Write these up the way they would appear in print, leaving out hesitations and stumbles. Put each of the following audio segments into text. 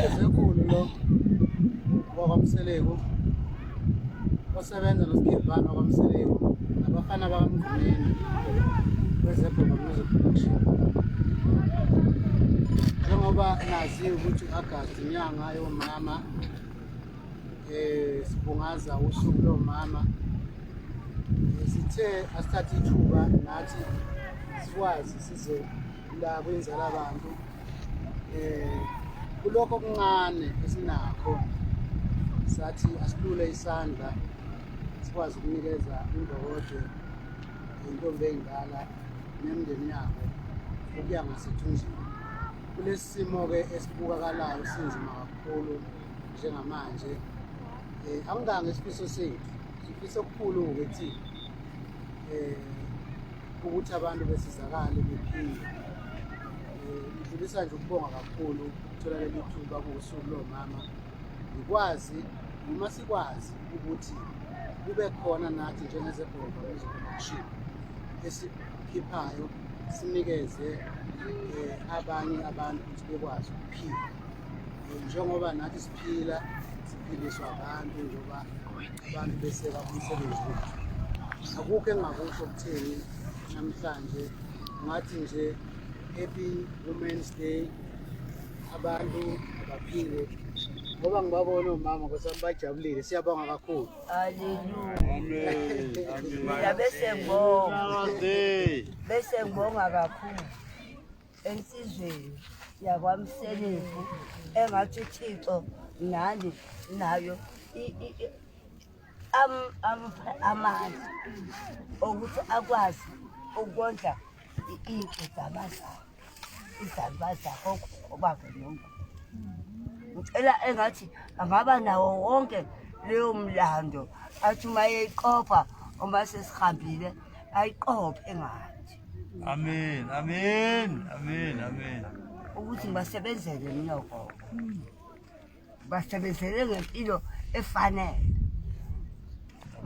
Ezekhulu lo wakwamseleko osebenza noSikhivana wakwamseleko abafana bakamgqumeni kwezebhola music production. Njengoba nazi ukuthi u-Agasti inyanga yomama, sibungaza usuku lomama, sithe asithathe ithuba nathi sikwazi size la kwenzala abantu kulokho okuncane esinakho, sathi asilule isandla sikwazi ukunikeza indokodo intombi endala nemndeni yabo ukuya ngasethunjini. Kulesi simo-ke esibukakalayo sinzima kakhulu njengamanje, akungange isifiso sethu, sifiso okukhulu-ke thina ukuthi abantu besizakale bephile. Ngidlulisa nje ukubonga kakhulu ukuthola leli thuba kuwusuku lomama, ngikwazi noma sikwazi ukuthi kube khona nathi njengezebhola music production esikhiphayo sinikeze abanye abantu ukuthi bekwazi ukuphila. Njengoba nathi siphila siphiliswa abantu njengoba abantu beseka umsebenzi wethu. Akukho engingakusho kutheni namhlanje, ngathi nje happy Women's Day, abantu abaphile ngoba ngibabona omama kwesami bajabulile, siyabonga kakhulu. Haleluya. Amen. Bese ngibonga kakhulu ensizweni yakwamseleko engathi uThixo nani nayo amandla ukuthi akwazi ukondla izalwa zakho obaba nonke. Ngicela engathi angaba nawo wonke leyo mlando athi uma eyiqopha uma sesihambile ayiqophe ngathi. Amen, amen, amen, amen. Ukuthi ngisebenzele mina gogo. Basebenzele ngempilo efanele.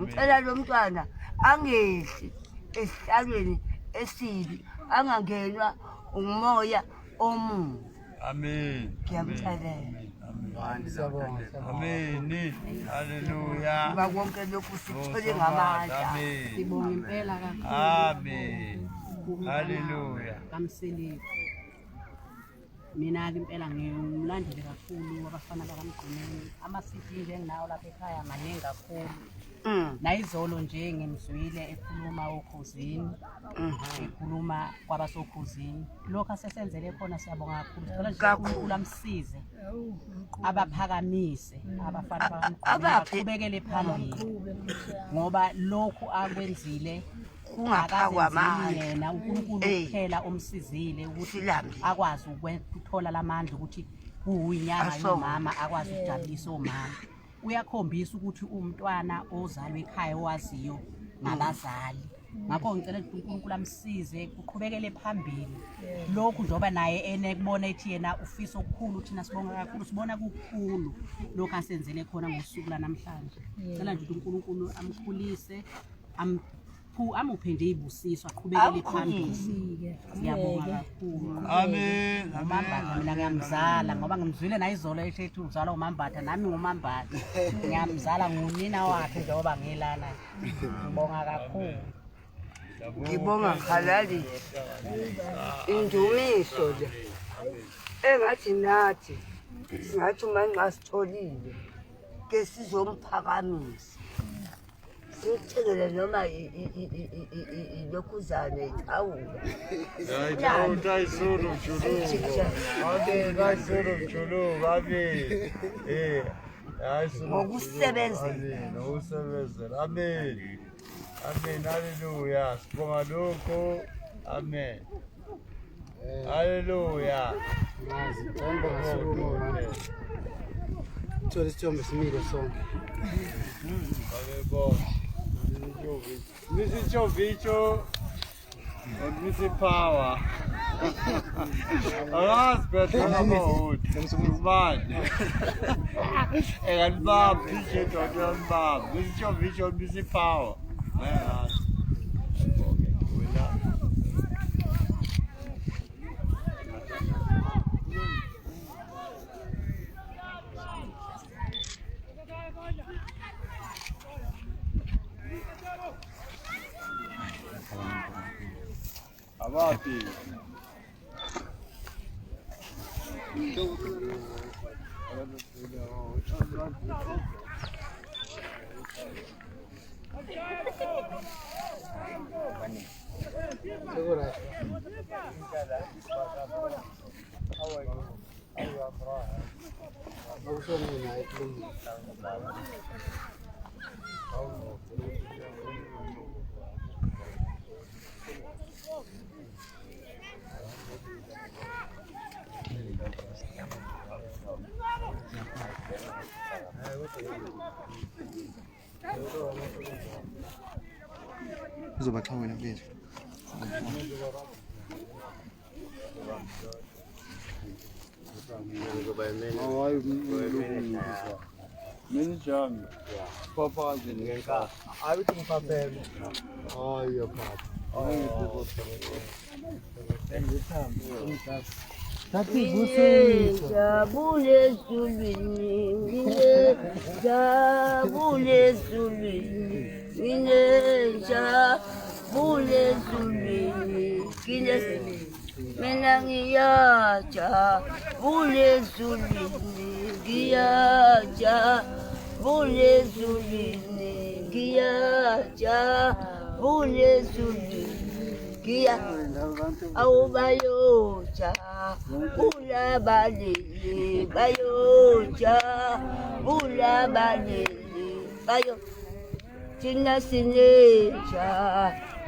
Ngicela lo mntwana angehli esihlalweni esibi, angangenwa umoya omubi. Amen. Ngiyamcelela. Amen. Hallelujah. Bakonke lokhu sithole ngamandla. Sibonga impela kakhulu. Amen. Hallelujah. Kamseleko. Mina-ke impela ngimlandeli kakhulu wabafana bakamgqumeni. Ama-Sithi enginawo lapha ekhaya maningi kakhulu. Nayizolo nje ngimzwile ekhuluma okhuzini, ekhuluma kwabasokhuzini. Lokho asesenzele khona siyabonga kakhulu. Sicela nje uNkulunkulu amsize, abaphakamise abafana bakamgqumeni, baqhubekele phambili ngoba lokhu akwenzile kungaphakwamanzi yena uNkulunkulu kuphela omsizile ukuthi akwazi ukuthola lamandla ukuthi kuyinyanga yomama akwazi ukujabulisa omama. Uyakhombisa ukuthi umntwana ozalwe ekhaya owaziyo nabazali. Ngakho ngicela ukuthi uNkulunkulu amsize kuqhubekele phambili. Lokhu njoba naye enekubona ethi yena ufisa okukhulu, thina sibonga kakhulu, sibona kukhulu lokho asenzele khona ngosuku lanamhlanje. Ngicela nje ukuthi uNkulunkulu amkhulise, amuphe nje ibusiso aqhubekele phambili. Siyabonga kakhulu. Amen. Umambatha mina ngiyamzala ngoba ngimzwile nayizolo ethi uzalwa umambatha, nami ngumambatha. Ngiyamzala ngunina wakhe njengoba ngilana. Ngibonga kakhulu. Ngibonga Khalali indumiso le engathi nathi singathi manje sitholile ke sizomphakamisa. Sithekele noma ilokhuzane ithawula. Ayisuru mjuluko. Amen. Ngokusebenzela. Amen. Amen. Hallelujah. Sibonga lokho. Amen. Hallelujah. Thole isithombe simile sonke. Mrs. Jovicho and Mrs. Power. Alas, but I'm old. It's mine. And Bob, appreciate your Bob. Mrs. Jovicho and Mrs. Power. Uzobaqhawe nabethi. Menjani? Papa ngenka. Ayithi ngiphaphele. Hayi papa. Jabule ezulwini, jabule ezulwini, jabule ezulwini, mina ngiyajabule ezulwini, ngiyajabule ezulwini, ngiyajabule ezulwini. Awubayoja ulabalele bayoja ulabalele bayo thina sineja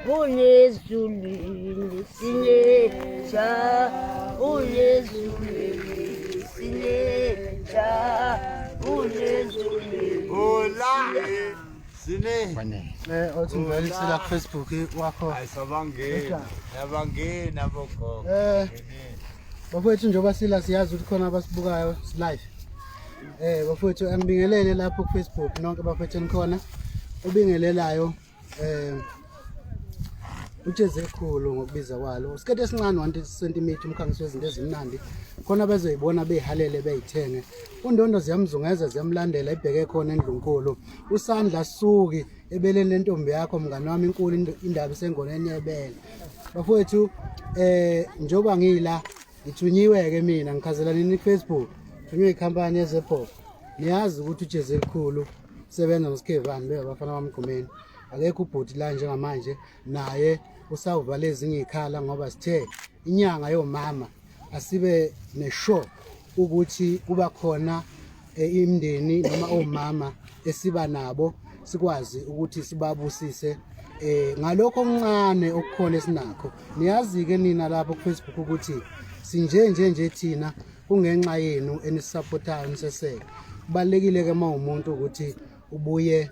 bulezulwini sineja bulezulwini sineja bulezulwini Sine. Othi ngivelisela ku Facebook wakho. Ayisabangena boko. Bafowethu njengoba siyazi ukuthi khona abasibukayo live. Bafowethu angibingelele lapho ku Facebook nonke bafowethu enikhona. Ubingelelayo utsheze ekhulu ngokubiza kwalo. Isikhathi esincane 1 cm umkhangiso wezinto ezimnandi. Khona bezoyibona beyihalele beyithenge. Undondo ziyamzungeza ziyamlandela ibheke khona endlunkulu. Usandla suki ebeleni lentombi yakho mngani wami inkulu indaba isengoneni yebele. Bafowethu njoba ngila ngithunyiwe ke mina ngikhazela nini ku Facebook. Thunywe ikhampani yezepop. Niyazi ukuthi utsheze elikhulu sebenza ngosikhevani beabafana Bamaqhawe. Akekho ubhuti la njengamanje naye usawuvala ezinye ikhala ngoba sithe inyanga yomama asibe neshow ukuthi kuba khona imndeni noma omama esiba nabo sikwazi ukuthi sibabusise ngalokho okuncane okukhona esinakho. Niyazi ke nina lapho ku Facebook ukuthi sinje thina kungenxa yenu enisupportayo niseseke. Kubalekile ke umuntu ukuthi ubuye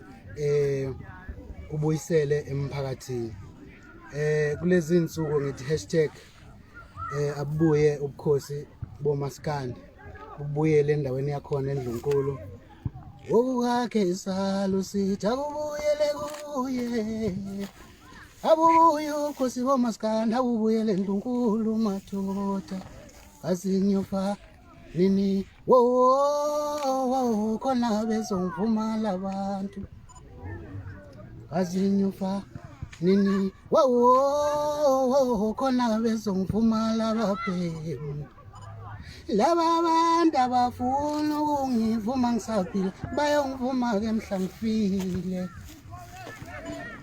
ubuyisele emphakathini. Kulezi insuku ngithi #abuye ubukhosi bomaskandi ubuyele endaweni yakhona endlunkulu. Okukakhe isalo sithi akubuyele kuye. Abuye ubukhosi bomaskandi abuyele endlunkulu mathota. Azinyofa nini wo khona bezongivuma labantu. Azinyofa nini wo khona bezongivuma lababhemu. Laba abantu abafuna ukungivuma ngisaphila bayongivuma ke mhla ngifile.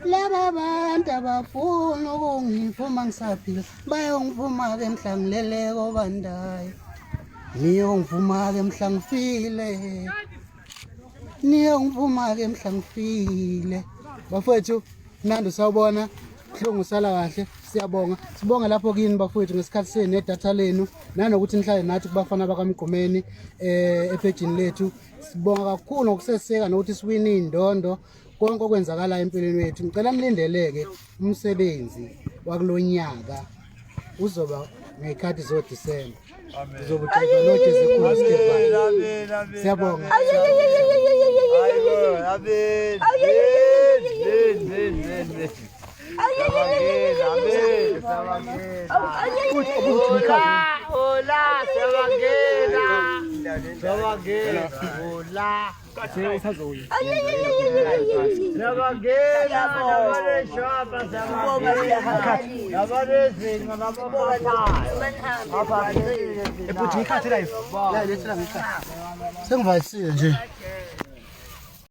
Laba abantu abafuna ukungivuma ngisaphila bayongivuma ke mhla ngileleko bandayo. Niyongivuma ke mhla ngifile. Niyongivuma ke mhla ngifile. Bafowethu nando sawubona kuhlungu sala kahle siyabonga sibonga lapho kini bafowethu ngesikhathi senu nedatha lenu nanokuthi nihlale nathi kubafana Bakamgqumeni epagini lethu. Sibonga kakhulu ngokuseseka nokuthi siwine indondo konke okwenzakala empilweni wethu. Ngicela nilindeleke umsebenzi wakulonyaka uzoba ngekhathi zo December. Uzobutshela nothi zikhulu Stefan. Siyabonga. Amen. Sengivalisile nje.